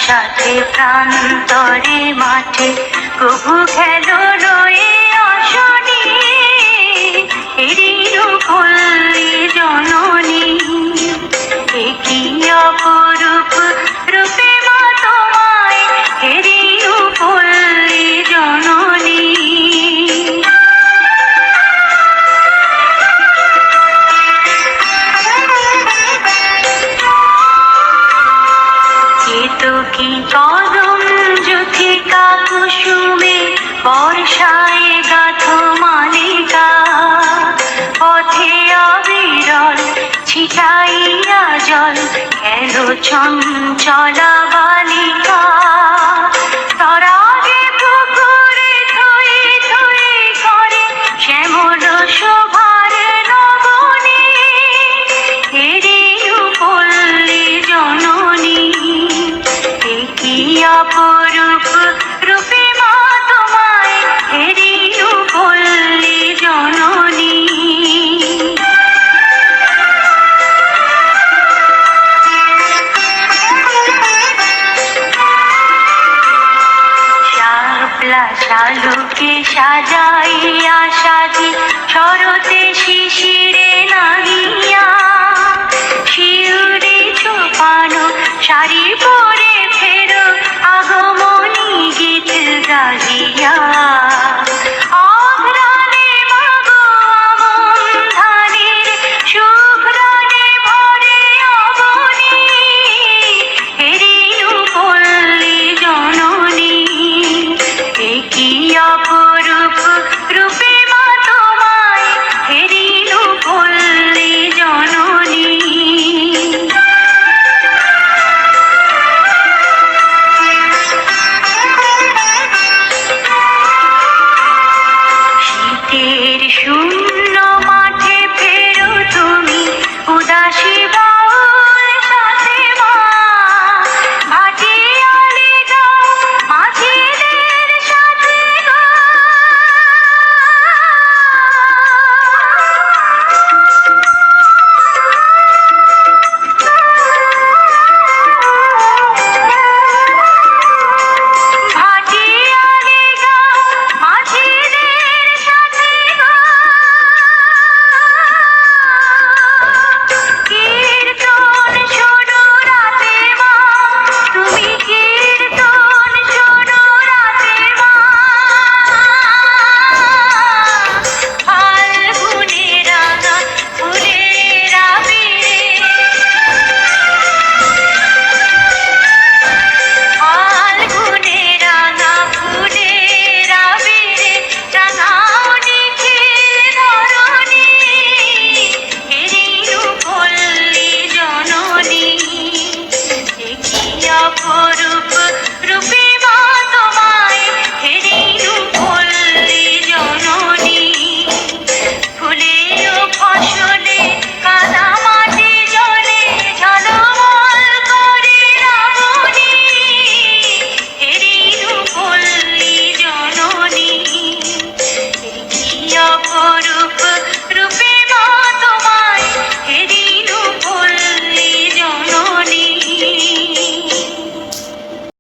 সাথে প্রান্তরে মাঠে প্রভু খেলো রয়ে আসনি, এরিরু পল্লী জননী। একই অপরূপ রূপে মা তোমায়, এরিরু পল্লী জননী। কি কদম যুথিকা কুসুমে বর্ষায় গাথো মালিকা, পথে অবিরল ছিটাইয়া জল খেলো চঞ্চলা বালিকা। তরাগে পুকুরে থই থই করে শ্যামল শোভার নবনী, এরিরু পল্লী জননী। কি অপরূপ রূপে মা তোমায়, এরিরু পল্লী জননী। শাপলা শালুকে সাজাইয়া সাজি শরতে শিশি